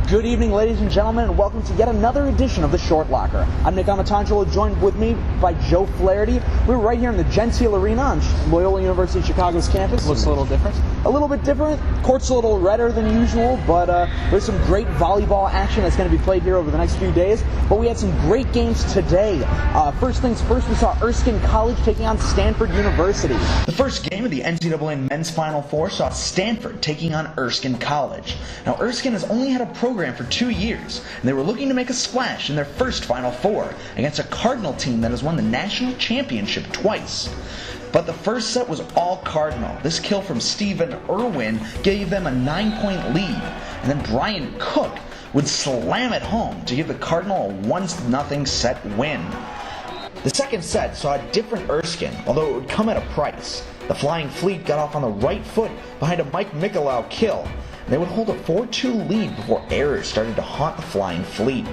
Good evening, ladies and gentlemen, and welcome to yet another edition of The Short Locker. I'm Nick Amatangelo, joined with me by Joe Flaherty. We're right here in the Gentile Arena on Loyola University Chicago's campus. Looks a little different. A little bit different. Court's a little redder than usual, but there's some great volleyball action that's going to be played here over the next few days. But we had some great games today. First things first, we saw Erskine College taking on Stanford University. The first game of the NCAA Men's Final Four saw Stanford taking on Erskine College. Now, Erskine has only had a program for 2 years, and they were looking to make a splash in their first Final Four against a Cardinal team that has won the National Championship twice. But the first set was all Cardinal. This kill from Stephen Irwin gave them a 9-point lead, and then Brian Cook would slam it home to give the Cardinal a 1-0 set win. The second set saw a different Erskine, although it would come at a price. The Flying Fleet got off on the right foot behind a Mike Mikolau kill. They would hold a 4-2 lead before errors started to haunt the Flying Fleet.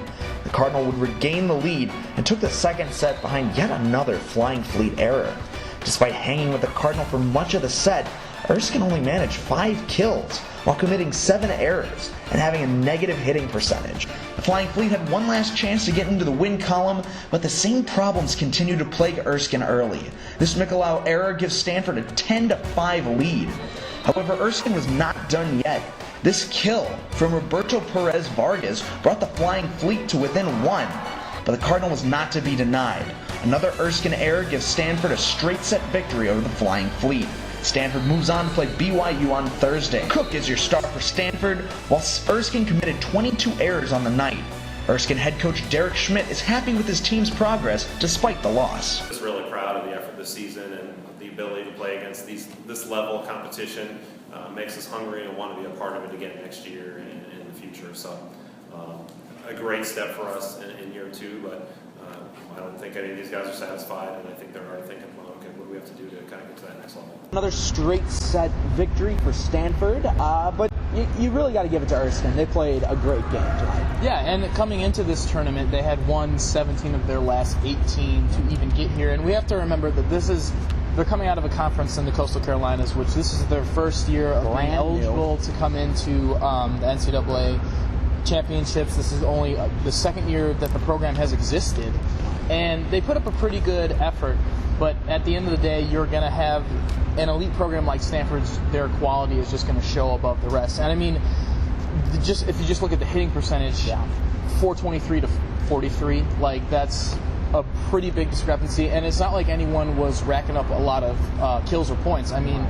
The Cardinal would regain the lead and took the second set behind yet another Flying Fleet error. Despite hanging with the Cardinal for much of the set, Erskine only managed 5 kills while committing 7 errors and having a negative hitting percentage. The Flying Fleet had one last chance to get into the win column, but the same problems continued to plague Erskine early. This Mikolau error gives Stanford a 10-5 lead. However, Erskine was not done yet. This kill from Roberto Perez Vargas brought the Flying Fleet to within 1, but the Cardinal was not to be denied. Another Erskine error gives Stanford a straight set victory over the Flying Fleet. Stanford moves on to play BYU on Thursday. Cook is your star for Stanford, while Erskine committed 22 errors on the night. Erskine head coach Derek Schmidt is happy with his team's progress despite the loss. I'm just really proud of the effort this season, and the ability to play against this level of competition makes us hungry and want to be a part of it again next year and in the future. So a great step for us in year 2, but I don't think any of these guys are satisfied, and I think they're already thinking, well, okay, what do we have to do to kind of get to that next level? Another straight set victory for Stanford, but you really got to give it to Erskine. They played a great game tonight. Yeah, and coming into this tournament, they had won 17 of their last 18 to even get here, and we have to remember that they're coming out of a conference in the Coastal Carolinas, which this is their first year of being eligible to come into the NCAA championships. This is only the second year that the program has existed, and they put up a pretty good effort, but at the end of the day, you're going to have an elite program like Stanford's. Their quality is just going to show above the rest. And I mean, if you just look at the hitting percentage, 423 to 43, like that's a pretty big discrepancy, and it's not like anyone was racking up a lot of kills or points. I mean,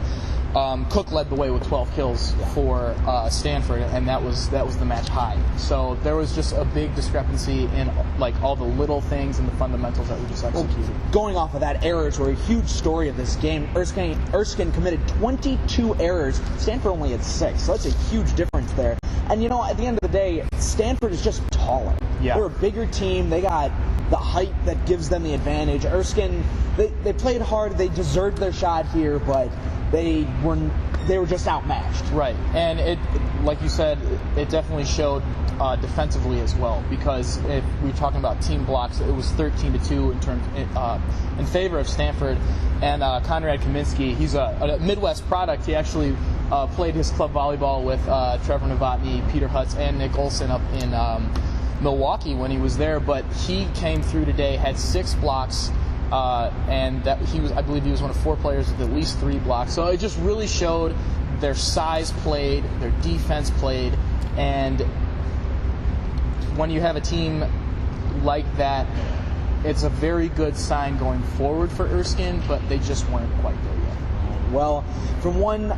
Cook led the way with 12 kills for Stanford, and that was the match high. So there was just a big discrepancy in like all the little things and the fundamentals that we just executed. Well, going off of that, errors were a huge story of this game. Erskine committed 22 errors. Stanford only had 6, so that's a huge difference there. And you know, at the end of the day, Stanford is just taller. Yeah. They're a bigger team. They got the height that gives them the advantage. Erskine, they played hard. They deserved their shot here, but they were just outmatched. Right, and it, like you said, it definitely showed defensively as well, because if we're talking about team blocks, it was 13-2 in favor of Stanford. And Conrad Kaminsky, he's a Midwest product. He actually played his club volleyball with Trevor Novotny, Peter Hutz, and Nick Olson up in Milwaukee when he was there. But he came through today, had 6 blocks. And that I believe he was one of 4 players with at least 3 blocks. So it just really showed their size played, their defense played, and when you have a team like that, it's a very good sign going forward for Erskine, but they just weren't quite there yet. Well, from one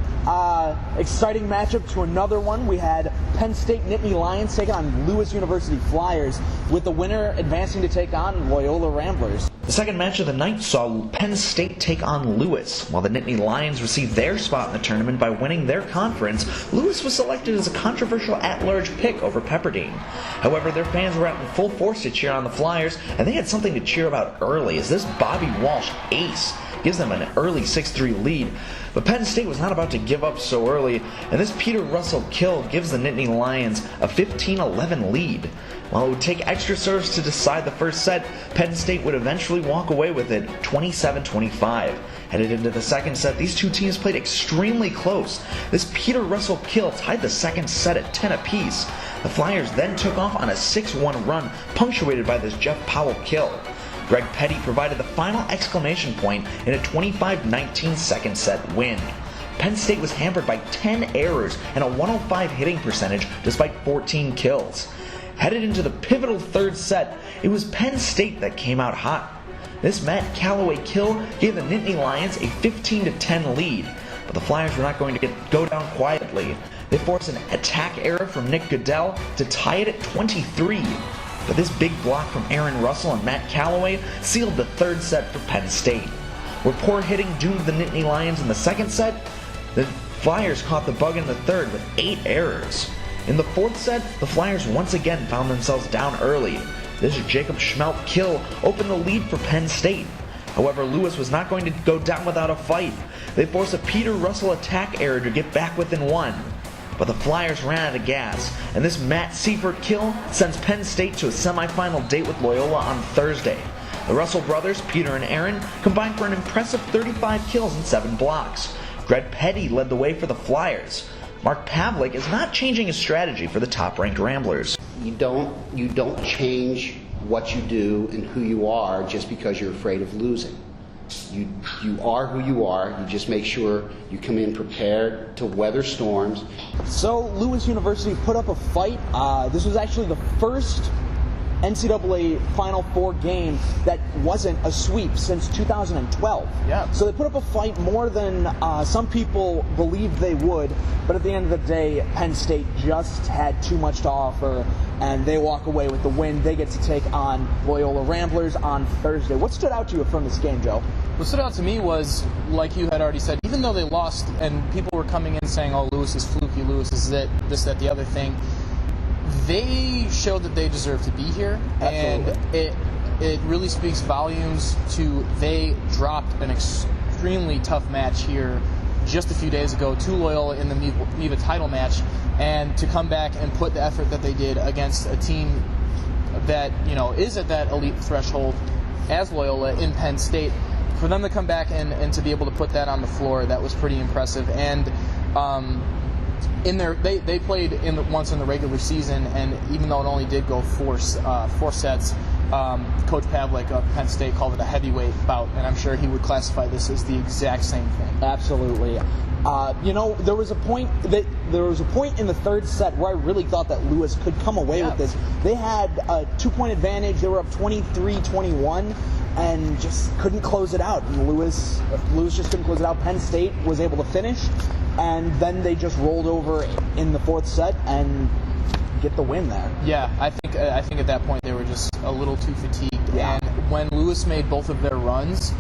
exciting matchup to another one, we had Penn State Nittany Lions taking on Lewis University Flyers, with the winner advancing to take on Loyola Ramblers. The second match of the night saw Penn State take on Lewis. While the Nittany Lions received their spot in the tournament by winning their conference, Lewis was selected as a controversial at-large pick over Pepperdine. However, their fans were out in full force to cheer on the Flyers, and they had something to cheer about early, as this Bobby Walsh ace gives them an early 6-3 lead. But Penn State was not about to give up so early, and this Peter Russell kill gives the Nittany Lions a 15-11 lead. While it would take extra serves to decide the first set, Penn State would eventually walk away with it 27-25. Headed into the second set, these two teams played extremely close. This Peter Russell kill tied the second set at 10 apiece. The Flyers then took off on a 6-1 run, punctuated by this Jeff Powell kill. Greg Petty provided the final exclamation point in a 25-19 second set win. Penn State was hampered by 10 errors and a 105 hitting percentage despite 14 kills. Headed into the pivotal third set, it was Penn State that came out hot. This Matt Callaway kill gave the Nittany Lions a 15-10 lead, but the Flyers were not going to go down quietly. They forced an attack error from Nick Goodell to tie it at 23. But this big block from Aaron Russell and Matt Callaway sealed the third set for Penn State. Where poor hitting doomed the Nittany Lions in the second set, the Flyers caught the bug in the third with 8 errors. In the fourth set, the Flyers once again found themselves down early. This Jacob Schmelp kill opened the lead for Penn State. However, Lewis was not going to go down without a fight. They forced a Peter Russell attack error to get back within 1. But the Flyers ran out of gas, and this Matt Seifert kill sends Penn State to a semifinal date with Loyola on Thursday. The Russell brothers, Peter and Aaron, combined for an impressive 35 kills and 7 blocks. Greg Petty led the way for the Flyers. Mark Pavlik is not changing his strategy for the top-ranked Ramblers. You don't change what you do and who you are just because you're afraid of losing. You are who you are. You just make sure you come in prepared to weather storms. So Lewis University put up a fight. This was actually the first NCAA Final Four game that wasn't a sweep since 2012. Yeah. So they put up a fight more than some people believed they would, but at the end of the day, Penn State just had too much to offer, and they walk away with the win. They get to take on Loyola Ramblers on Thursday. What stood out to you from this game, Joe? What stood out to me was, like you had already said, even though they lost and people were coming in saying, oh, Lewis is fluky, Lewis is it, this, that, the other thing, they showed that they deserve to be here. Absolutely. And it really speaks volumes to they dropped an extremely tough match here just a few days ago to Loyola in the NIVA title match, and to come back and put the effort that they did against a team that, you know, is at that elite threshold as Loyola in Penn State. For them to come back and to be able to put that on the floor, that was pretty impressive. And they played once in the regular season, and even though it only did go four sets, Coach Pavlik of Penn State called it a heavyweight bout, and I'm sure he would classify this as the exact same thing. Absolutely. There was a point in the third set where I really thought that Lewis could come away with this. They had a 2-point advantage. They were up 23-21 and just couldn't close it out. And Lewis just couldn't close it out. Penn State was able to finish, and then they just rolled over in the fourth set and get the win there. Yeah, I think at that point they were just a little too fatigued. Yeah. And when Lewis made both of their runs,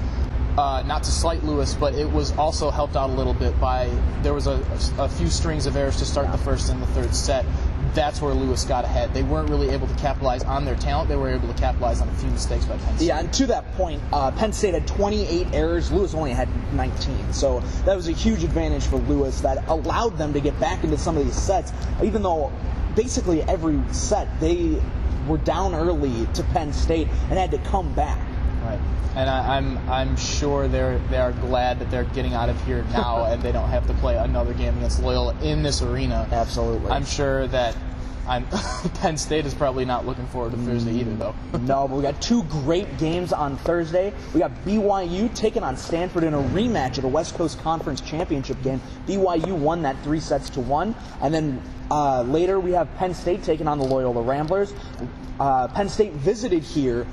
not to slight Lewis, but it was also helped out a little bit by there was a few strings of errors to start the first and the third set. That's where Lewis got ahead. They weren't really able to capitalize on their talent. They were able to capitalize on a few mistakes by Penn State. Yeah, and to that point, Penn State had 28 errors. Lewis only had 19. So that was a huge advantage for Lewis that allowed them to get back into some of these sets, even though basically every set they were down early to Penn State and had to come back. Right. And I'm sure they are glad that they're getting out of here now and they don't have to play another game against Loyola in this arena. Absolutely. I'm sure that Penn State is probably not looking forward to Thursday either, though. No, but we got 2 great games on Thursday. We got BYU taking on Stanford in a rematch of the West Coast Conference Championship game. BYU won that 3-1. And then later we have Penn State taking on the Loyola Ramblers. Penn State visited here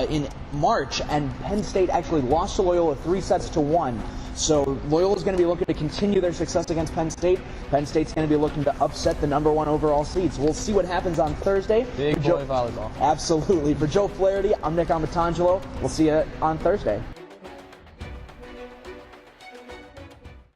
in March, and Penn State actually lost to Loyola 3-1. So Loyola's going to be looking to continue their success against Penn State. Penn State's going to be looking to upset the #1 overall seeds. We'll see what happens on Thursday. Big boy volleyball. Absolutely. For Joe Flaherty, I'm Nick Amatangelo. We'll see you on Thursday.